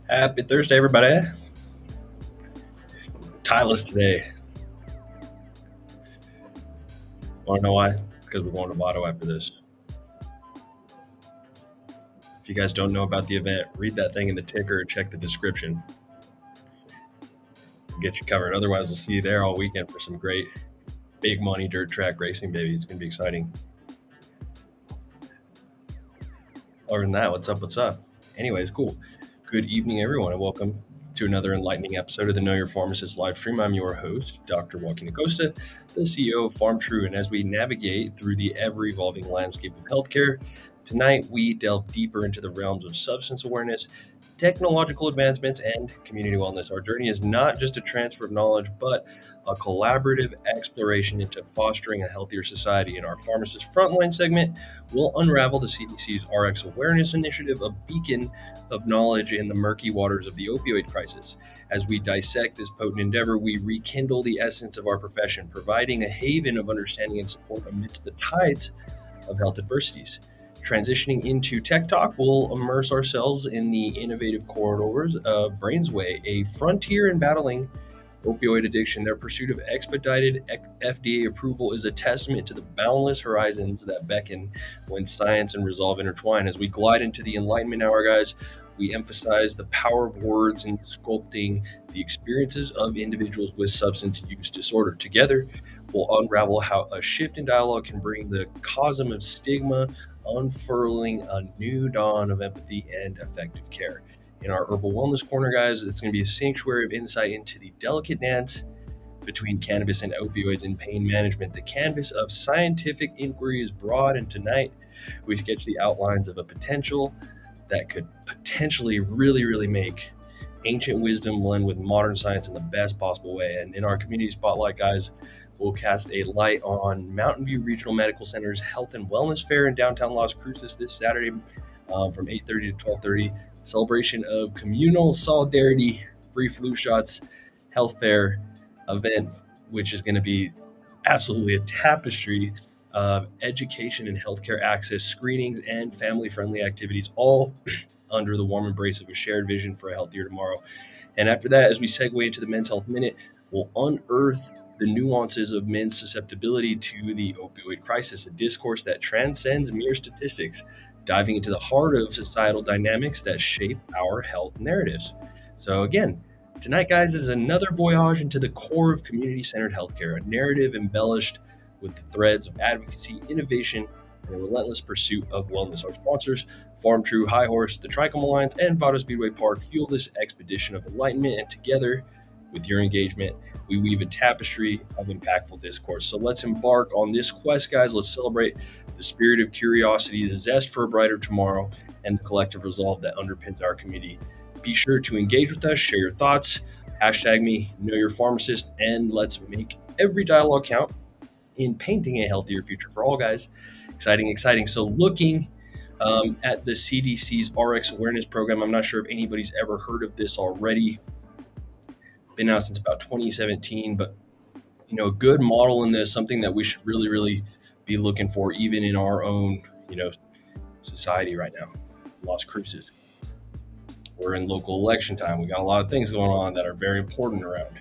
Happy Thursday, everybody. Tylus today. Want to know why? It's because we're going to Vado after this. If you guys don't know about the event, read that thing in the ticker and check the description. We'll get you covered. Otherwise, we'll see you there all weekend for some great big money dirt track racing, baby. It's going to be exciting. Other than that, what's up? What's up? Anyways, cool. Good evening, everyone, and welcome to another enlightening episode of the Know Your Pharmacist live stream. I'm your host, Dr. Joaquin Acosta, the CEO of Pharmtrue. And as we navigate through the ever-evolving landscape of healthcare, tonight we delve deeper into the realms of substance awareness, technological advancements, and community wellness. Our journey is not just a transfer of knowledge, but a collaborative exploration into fostering a healthier society. In our Pharmacist Frontline segment, we'll unravel the CDC's RX Awareness Initiative, a beacon of knowledge in the murky waters of the opioid crisis. As we dissect this potent endeavor, we rekindle the essence of our profession, providing a haven of understanding and support amidst the tides of health adversities. Transitioning into Tech Talk, we'll immerse ourselves in the innovative corridors of Brainsway, a frontier in battling opioid addiction. Their pursuit of expedited FDA approval is a testament to the boundless horizons that beckon when science and resolve intertwine. As we glide into the Enlightenment Hour, guys, we emphasize the power of words in sculpting the experiences of individuals with substance use disorder. Together, we'll unravel how a shift in dialogue can bring the chasm of stigma, unfurling a new dawn of empathy and effective care. In our Herbal Wellness Corner, guys, it's going to be a sanctuary of insight into the delicate dance between cannabis and opioids in pain management. The canvas of scientific inquiry is broad, and tonight we sketch the outlines of a potential that could potentially really make ancient wisdom blend with modern science in the best possible way. And in our community spotlight, guys, we'll cast a light on MountainView Regional Medical Center's Health and Wellness Fair in downtown Las Cruces this Saturday from 8:30 to 12:30. Celebration of communal solidarity, free flu shots, health fair event, which is going to be absolutely a tapestry of education and healthcare access, screenings, and family-friendly activities, all under the warm embrace of a shared vision for a healthier tomorrow. And after that, as we segue into the Men's Health Minute, we'll unearth the nuances of men's susceptibility to the opioid crisis, a discourse that transcends mere statistics, diving into the heart of societal dynamics that shape our health narratives. So again, tonight, guys, is another voyage into the core of community-centered healthcare, a narrative embellished with the threads of advocacy, innovation, and a relentless pursuit of wellness. Our sponsors, Pharmtrue, High Horse, the Trichome Alliance, and Vado Speedway Park, fuel this expedition of enlightenment, and together, with your engagement, we weave a tapestry of impactful discourse. So let's embark on this quest, guys. Let's celebrate the spirit of curiosity, the zest for a brighter tomorrow, and the collective resolve that underpins our community. Be sure to engage with us, share your thoughts, hashtag me, Know Your Pharmacist, and let's make every dialogue count in painting a healthier future for all, guys. Exciting. So looking at the CDC's RX Awareness Program, I'm not sure if anybody's ever heard of this already. Been out since about 2017, but a good model in this, something that we should really be looking for, even in our own society right now. Las Cruces, we're in local election time. We got a lot of things going on that are very important around.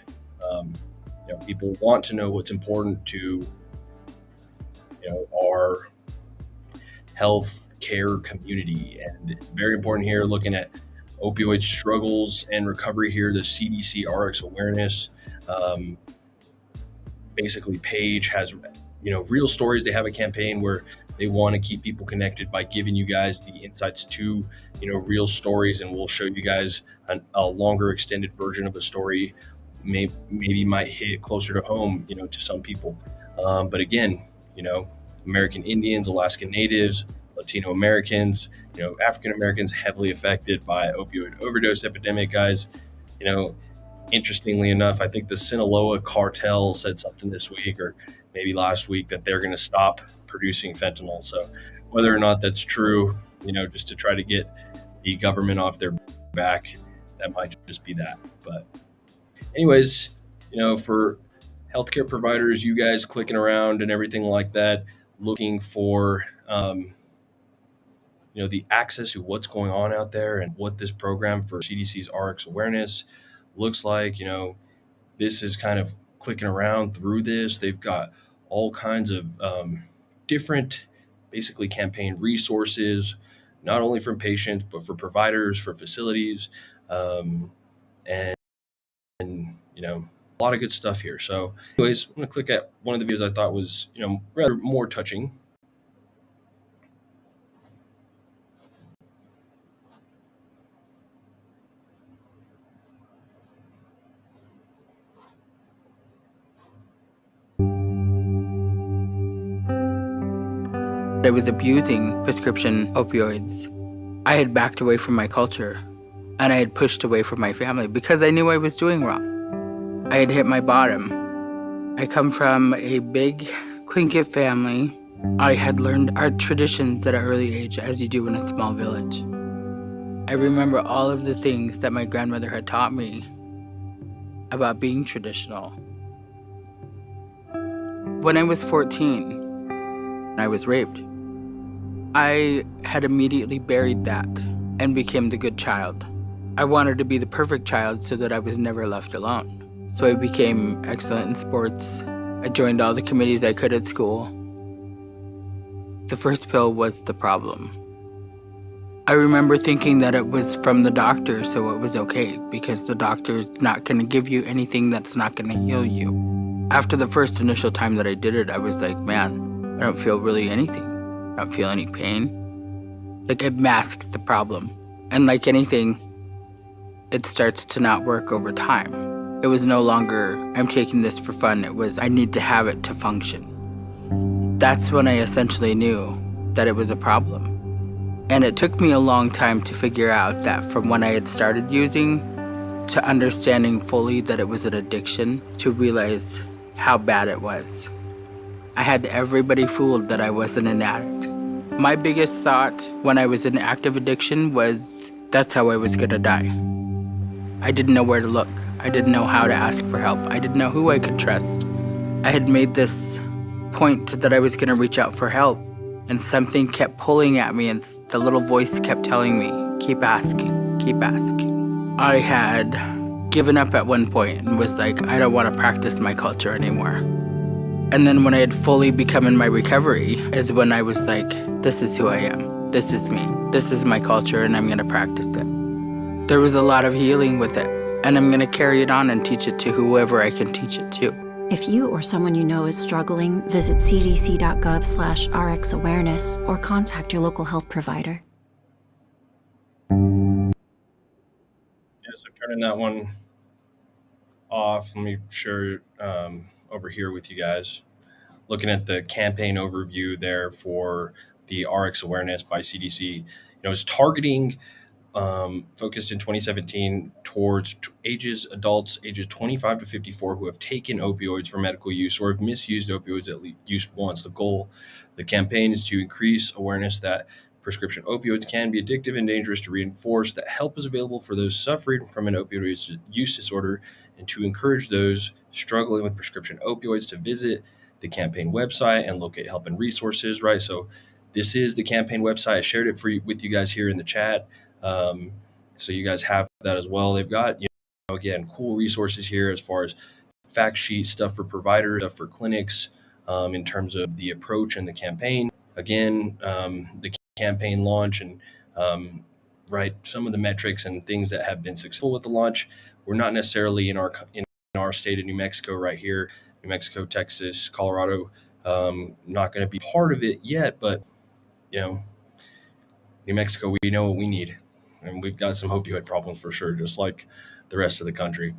People want to know what's important to our health care community, and it's very important here, looking at opioid struggles and recovery here. The CDC RX Awareness basically page has real stories. They have a campaign where they want to keep people connected by giving you guys the insights to real stories, and we'll show you guys a longer extended version of a story. Maybe might hit closer to home to some people, but again, American Indians, Alaskan Natives, Latino Americans, African Americans heavily affected by opioid overdose epidemic, guys. Interestingly enough, I think the Sinaloa cartel said something this week or maybe last week that they're going to stop producing fentanyl. So whether or not that's true, just to try to get the government off their back, that might just be that. But anyways, for healthcare providers, you guys clicking around and everything like that, looking for the access to what's going on out there and what this program for CDC's RX awareness looks like. This is kind of clicking around through this. They've got all kinds of different, basically, campaign resources, not only from patients, but for providers, for facilities, um, and, a lot of good stuff here. So, anyways, I'm going to click at one of the videos I thought was, rather more touching. I was abusing prescription opioids. I had backed away from my culture, and I had pushed away from my family because I knew I was doing wrong. I had hit my bottom. I come from a big, clean-knit family. I had learned our traditions at an early age, as you do in a small village. I remember all of the things that my grandmother had taught me about being traditional. When I was 14, I was raped. I had immediately buried that and became the good child. I wanted to be the perfect child so that I was never left alone. So I became excellent in sports. I joined all the committees I could at school. The first pill was the problem. I remember thinking that it was from the doctor, so it was okay, because the doctor's not going to give you anything that's not going to heal you. After the first initial time that I did it, I was like, man, I don't feel really anything. I don't feel any pain. Like, it masked the problem. And like anything, it starts to not work over time. It was no longer, I'm taking this for fun. It was, I need to have it to function. That's when I essentially knew that it was a problem. And it took me a long time to figure out that from when I had started using to understanding fully that it was an addiction to realize how bad it was. I had everybody fooled that I wasn't an addict. My biggest thought when I was in active addiction was that's how I was gonna die. I didn't know where to look. I didn't know how to ask for help. I didn't know who I could trust. I had made this point that I was gonna reach out for help, and something kept pulling at me, and the little voice kept telling me, keep asking, keep asking. I had given up at one point and was like, I don't wanna practice my culture anymore. And then when I had fully become in my recovery is when I was like, this is who I am. This is me. This is my culture, and I'm gonna practice it. There was a lot of healing with it, and I'm gonna carry it on and teach it to whoever I can teach it to. If you or someone you know is struggling, visit cdc.gov/RX awareness or contact your local health provider. Yeah, so turning that one off. Let me share over here with you guys. Looking at the campaign overview there for the RX awareness by CDC, it's targeting focused in 2017 towards adults ages 25 to 54 who have taken opioids for medical use or have misused opioids at least once. The goal of the campaign is to increase awareness that prescription opioids can be addictive and dangerous, to reinforce that help is available for those suffering from an opioid use disorder, and to encourage those struggling with prescription opioids to visit the campaign website and locate help and resources, right? So this is the campaign website. I shared it with you guys here in the chat. So you guys have that as well. They've got, again, cool resources here as far as fact sheets, stuff for providers, stuff for clinics, in terms of the approach and the campaign. Again, the campaign launch and, right, some of the metrics and things that have been successful with the launch. We're not necessarily in our state of New Mexico right here, New Mexico, Texas, Colorado, not going to be part of it yet, but, New Mexico, we know what we need. And we've got some opioid problems for sure, just like the rest of the country.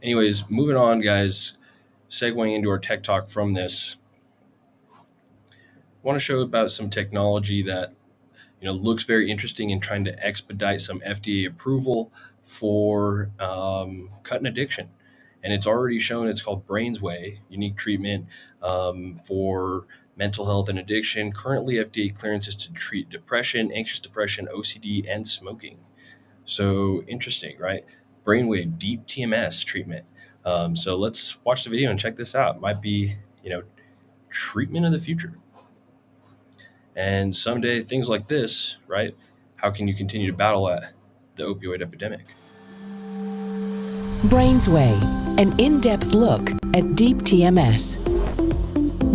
Anyways, moving on, guys, segueing into our tech talk from this, I want to show about some technology that, looks very interesting in trying to expedite some FDA approval for cutting addiction. And it's already shown. It's called Brainsway, unique treatment for mental health and addiction. Currently, FDA clearances to treat depression, anxious depression, OCD, and smoking. So interesting, right? Brainwave deep TMS treatment. So let's watch the video and check this out. Might be, treatment of the future. And someday things like this, right? How can you continue to battle at the opioid epidemic? Brainsway, an in-depth look at deep TMS.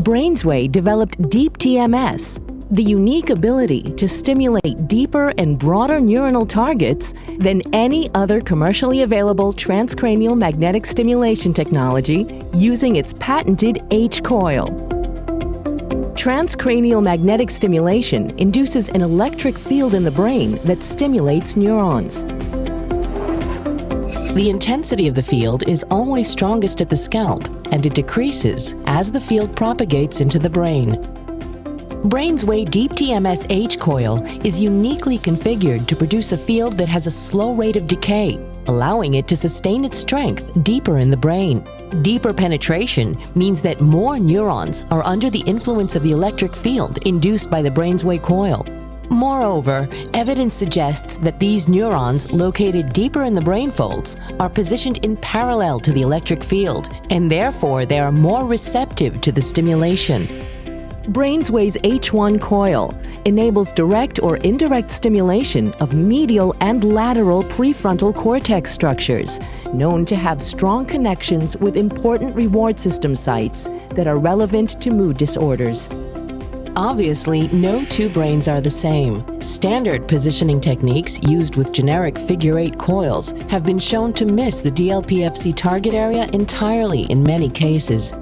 Brainsway developed deep TMS, the unique ability to stimulate deeper and broader neuronal targets than any other commercially available transcranial magnetic stimulation technology using its patented H-coil. Transcranial magnetic stimulation induces an electric field in the brain that stimulates neurons. The intensity of the field is always strongest at the scalp, and it decreases as the field propagates into the brain. Brainsway Deep TMS H-coil is uniquely configured to produce a field that has a slow rate of decay, allowing it to sustain its strength deeper in the brain. Deeper penetration means that more neurons are under the influence of the electric field induced by the Brainsway coil. Moreover, evidence suggests that these neurons located deeper in the brain folds are positioned in parallel to the electric field, and therefore they are more receptive to the stimulation. Brainsway's H1 coil enables direct or indirect stimulation of medial and lateral prefrontal cortex structures, known to have strong connections with important reward system sites that are relevant to mood disorders. Obviously, no two brains are the same. Standard positioning techniques used with generic figure-8 coils have been shown to miss the DLPFC target area entirely in many cases.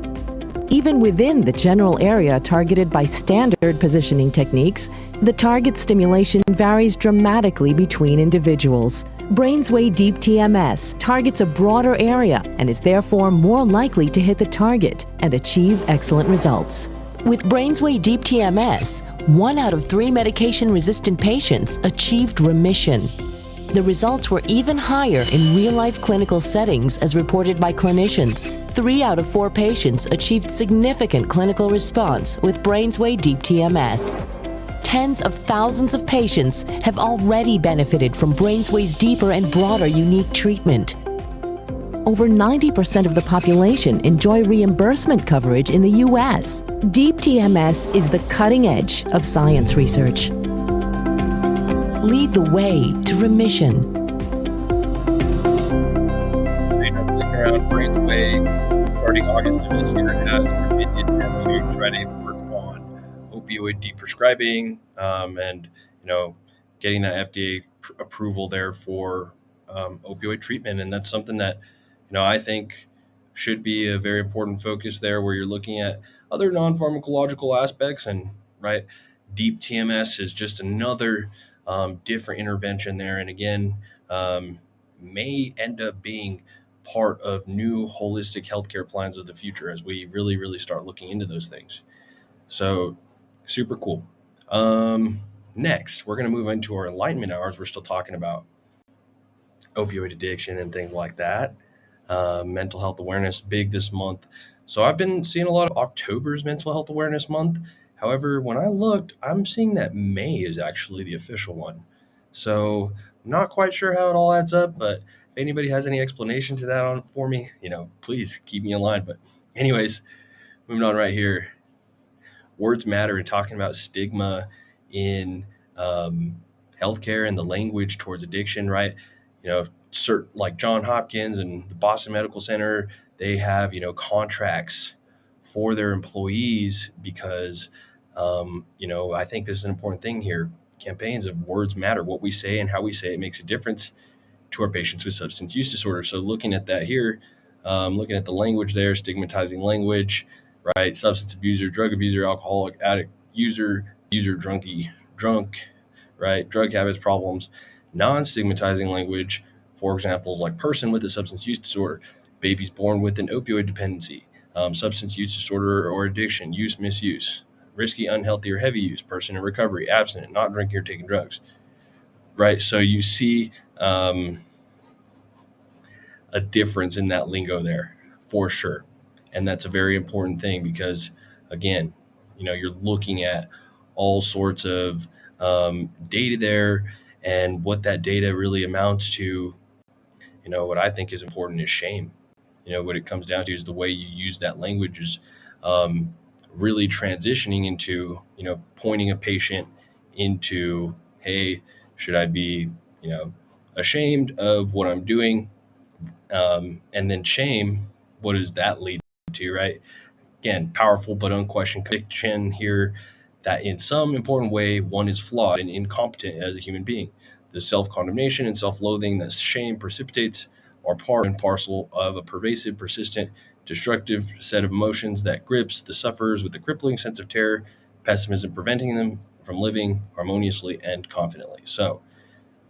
Even within the general area targeted by standard positioning techniques, the target stimulation varies dramatically between individuals. Brainsway Deep TMS targets a broader area and is therefore more likely to hit the target and achieve excellent results. With Brainsway Deep TMS, 1 out of 3 medication-resistant patients achieved remission. The results were even higher in real-life clinical settings as reported by clinicians. 3 out of 4 patients achieved significant clinical response with Brainsway Deep TMS. Tens of thousands of patients have already benefited from Brainsway's deeper and broader unique treatment. Over 90% of the population enjoy reimbursement coverage in the U.S. Deep TMS is the cutting edge of science research. Lead the way to remission. Around Brainsway, starting August of this year, has made the attempt to try to work on opioid deprescribing and getting that FDA approval there for opioid treatment, and that's something that I think should be a very important focus there, where you're looking at other non-pharmacological aspects, and right, deep TMS is just another different intervention there, and again, may end up being part of new holistic healthcare plans of the future as we really, really start looking into those things. So super cool. Next, we're going to move into our enlightenment hours. We're still talking about opioid addiction and things like that. Mental health awareness big this month. So I've been seeing a lot of October's mental health awareness month. However, when I looked, I'm seeing that May is actually the official one. So I'm not quite sure how it all adds up, but if anybody has any explanation to that for me, please keep me in line. But anyways, moving on right here. Words matter, and talking about stigma in healthcare and the language towards addiction, right? Certain like John Hopkins and the Boston Medical Center, they have contracts for their employees because I think this is an important thing here. Campaigns of words matter. What we say and how we say it makes a difference to our patients with substance use disorder. So looking at that here, looking at the language there, stigmatizing language, right? Substance abuser, drug abuser, alcoholic, addict, user, drunk, right? Drug habits, problems, non-stigmatizing language, for examples like person with a substance use disorder, babies born with an opioid dependency, substance use disorder or addiction, use, misuse, risky, unhealthy, or heavy use, person in recovery, abstinent, not drinking or taking drugs, right? So you see a difference in that lingo there for sure. And that's a very important thing because, again, you're looking at all sorts of data there, and what that data really amounts to, what I think is important is shame. What it comes down to is the way you use that language is really transitioning into, pointing a patient into, hey, should I be, ashamed of what I'm doing? And then shame, what does that lead to, right? Again, powerful but unquestioned conviction here that in some important way, one is flawed and incompetent as a human being. The self-condemnation and self-loathing that shame precipitates are part and parcel of a pervasive, persistent, destructive set of emotions that grips the sufferers with a crippling sense of terror, pessimism, preventing them from living harmoniously and confidently. So,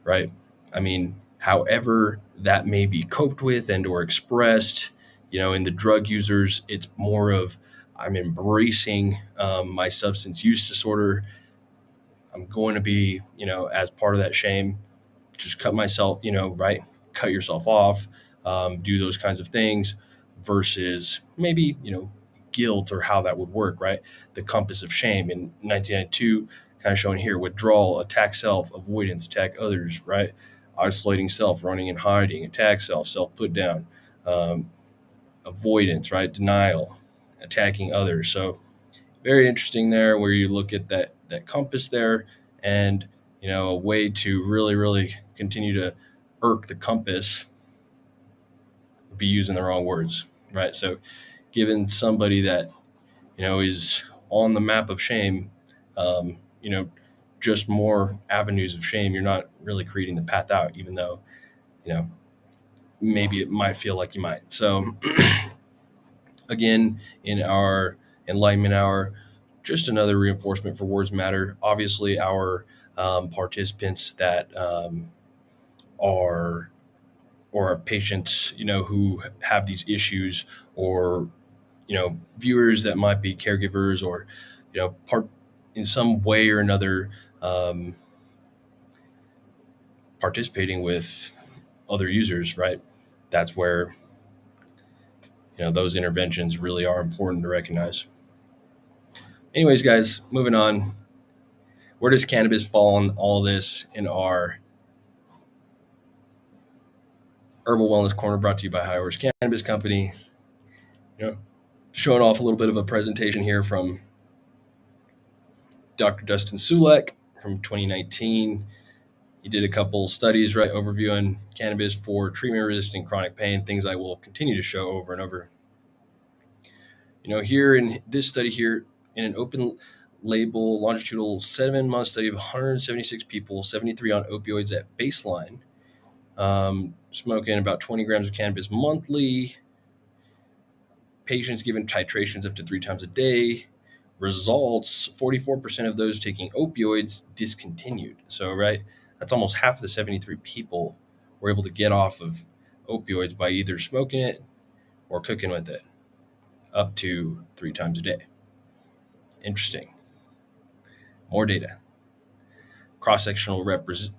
right? I mean, however that may be coped with and or expressed, in the drug users, it's more of I'm embracing my substance use disorder. I'm going to be, as part of that shame, just cut myself, right? Cut yourself off, do those kinds of things versus maybe, guilt or how that would work, right? The compass of shame in 1992, kind of shown here: withdrawal, attack self, avoidance, attack others, right? Isolating self, running and hiding, attack self, self put down, avoidance, right? Denial, attacking others. So very interesting there where you look at that compass there, and a way to really continue to irk the compass would be using the wrong words, right? So given somebody that is on the map of shame, um, you know just more avenues of shame, you're not really creating the path out, even though maybe it might feel like you might. So again, in our enlightenment hour, just another reinforcement for words matter. Obviously, our participants that are or our patients, who have these issues, or viewers that might be caregivers, or part in some way or another, participating with other users, right? That's where those interventions really are important to recognize. Anyways, guys, moving on. Where does cannabis fall on all this in our Herbal Wellness Corner, brought to you by High Horse Cannabis Company? Showing off a little bit of a presentation here from Dr. Dustin Sulek from 2019. He did a couple studies, right, overviewing cannabis for treatment-resistant chronic pain, things I will continue to show over and over. Here in this study here, in an open label longitudinal 7-month study of 176 people, 73 on opioids at baseline, smoking about 20 grams of cannabis monthly, patients given titrations up to 3 times a day. Results: 44% of those taking opioids discontinued. So, right, that's almost half of the 73 people were able to get off of opioids by either smoking it or cooking with it up to 3 times a day. Interesting. More data. Cross-sectional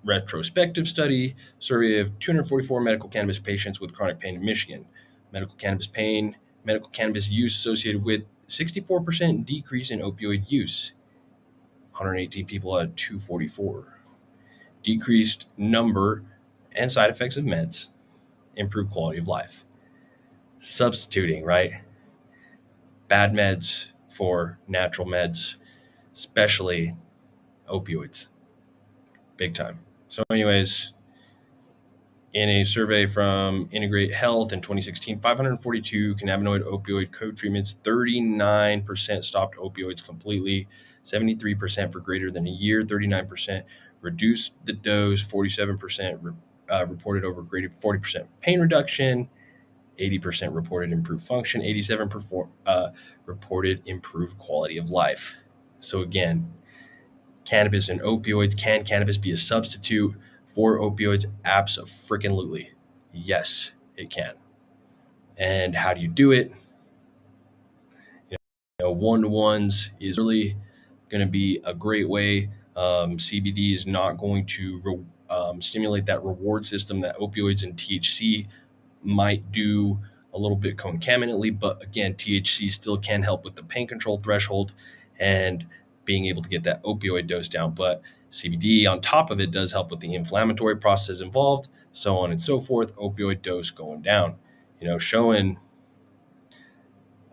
retrospective study, survey of 244 medical cannabis patients with chronic pain in Michigan. Medical cannabis use associated with 64% decrease in opioid use. 118 people out of 244. Decreased number and side effects of meds. Improved quality of life. Substituting, right? Bad meds for natural meds, especially opioids. Big time. So anyways, in a survey from Integrate Health in 2016, 542 cannabinoid opioid co-treatments, 39% stopped opioids completely, 73% for greater than a year, 39% reduced the dose, 47% reported over greater 40% pain reduction, 80% reported improved function, 87% reported improved quality of life. So again, cannabis and opioids. Can cannabis be a substitute for opioids? Abso-freaking-lutely. Yes, it can. And how do you do it? One-to-ones is really going to be a great way. CBD is not going to stimulate that reward system that opioids and THC might do a little bit concomitantly, but again, THC still can help with the pain control threshold and being able to get that opioid dose down. But CBD on top of it does help with the inflammatory process involved, so on and so forth. Opioid dose going down, showing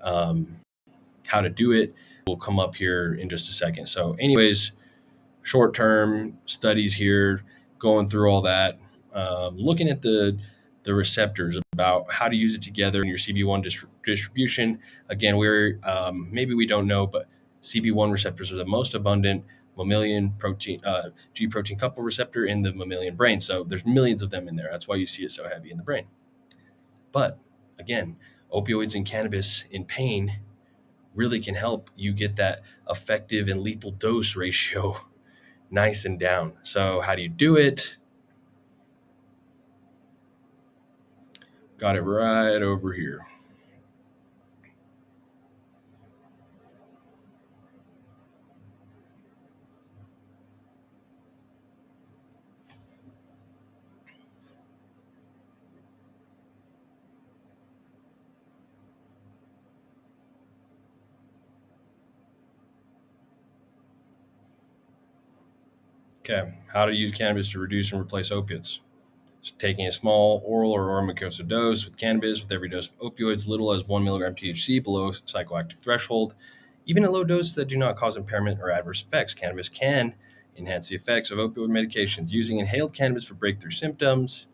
how to do it. will come up here in just a second. So anyways, short-term studies here, going through all that, looking at the receptors, about how to use it together in your CB1 distribution. Again, we're maybe we don't know, but CB1 receptors are the most abundant mammalian protein, G protein couple receptor in the mammalian brain. So there's millions of them in there. That's why you see it so heavy in the brain. But again, opioids and cannabis in pain really can help you get that effective and lethal dose ratio nice and down. So how do you do it? Got it right over here. Okay, how to use cannabis to reduce and replace opiates. So taking a small oral or mucosa dose with cannabis with every dose of opioids, little as 1 milligram THC below psychoactive threshold. Even at low doses that do not cause impairment or adverse effects, cannabis can enhance the effects of opioid medications. Using inhaled cannabis for breakthrough symptoms.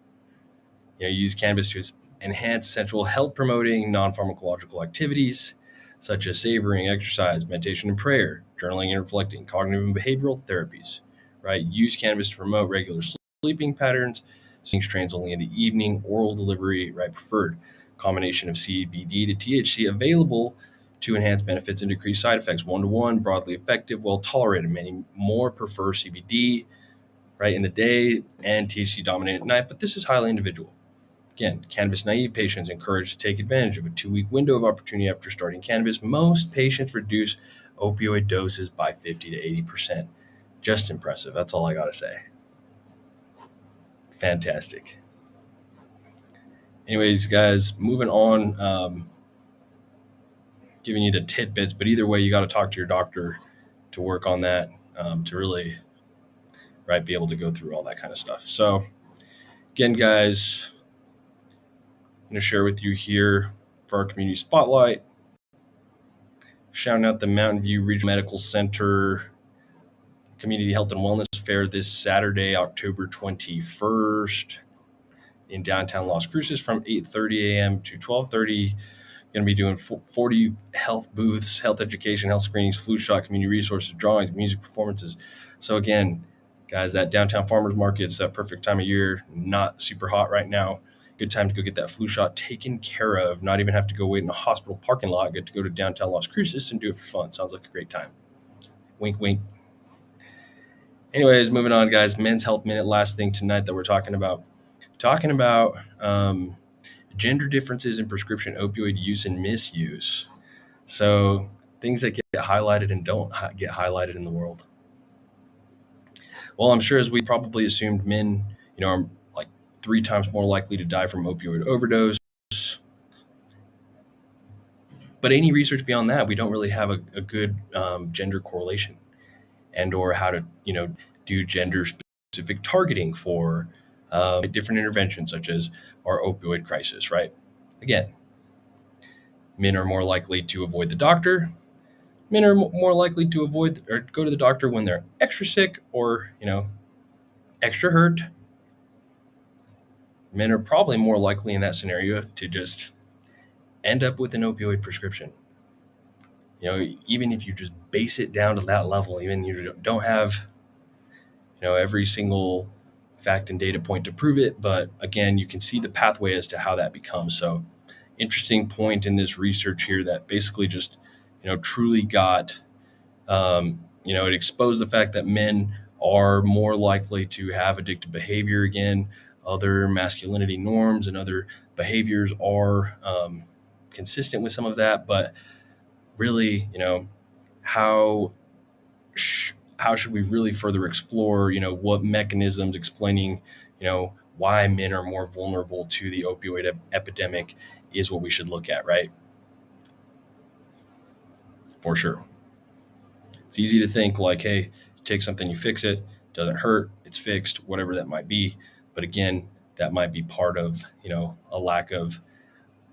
Use cannabis to enhance essential health promoting non-pharmacological activities such as savoring, exercise, meditation and prayer, journaling and reflecting, cognitive and behavioral therapies. Right? Use cannabis to promote regular sleeping patterns, seeing strains only in the evening, oral delivery, right? Preferred combination of CBD to THC available to enhance benefits and decrease side effects. 1-to-1, broadly effective, well tolerated. Many more prefer CBD, right, in the day and THC dominant at night, but this is highly individual. Again, cannabis naive patients encouraged to take advantage of a 2-week window of opportunity after starting cannabis. Most patients reduce opioid doses by 50 to 80%. Just impressive. That's all I got to say. Fantastic. Anyways, guys, moving on, giving you the tidbits, but either way, you got to talk to your doctor to work on that, to really, right, be able to go through all that kind of stuff. So again, guys, I'm going to share with you here for our community spotlight, shouting out the MountainView Regional Medical Center Community Health and Wellness Fair this Saturday, October 21st in downtown Las Cruces from 8:30 a.m. to 12:30. Going to be doing 40 health booths, health education, health screenings, flu shot, community resources, drawings, music performances. So again, guys, that downtown farmers market's that perfect time of year, not super hot right now. Good time to go get that flu shot taken care of, not even have to go wait in a hospital parking lot. Get to go to downtown Las Cruces and do it for fun. Sounds like a great time. Wink, wink. Anyways, moving on, guys. Men's Health Minute, last thing tonight that we're talking about. Gender differences in prescription opioid use and misuse. So things that get highlighted and don't get highlighted in the world. Well, I'm sure as we probably assumed, men, are like 3 times more likely to die from opioid overdose. But any research beyond that, we don't really have a good gender correlation and or how to, do gender specific targeting for different interventions such as our opioid crisis, right? Again, men are more likely to avoid the doctor. Men are more likely to avoid or go to the doctor when they're extra sick or, extra hurt. Men are probably more likely in that scenario to just end up with an opioid prescription. Even if you just base it down to that level, even you don't have, every single fact and data point to prove it. But again, you can see the pathway as to how that becomes. So interesting point in this research here that basically just, truly got, it exposed the fact that men are more likely to have addictive behavior. Again, other masculinity norms and other behaviors are consistent with some of that, but really, how should we really further explore, what mechanisms explaining, why men are more vulnerable to the opioid epidemic is what we should look at, right? For sure. It's easy to think like, hey, you take something, you fix it, doesn't hurt, it's fixed, whatever that might be. But again, that might be part of, a lack of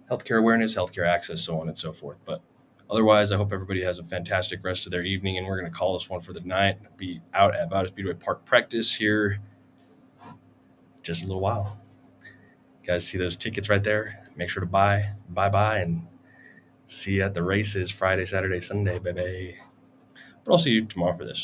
healthcare awareness, healthcare access, so on and so forth. But Otherwise, I hope everybody has a fantastic rest of their evening, and we're going to call this one for the night. Be out at About Speedway Park practice here just a little while. You guys see those tickets right there? Make sure to buy, and see you at the races Friday, Saturday, Sunday, baby. But I'll see you tomorrow for this.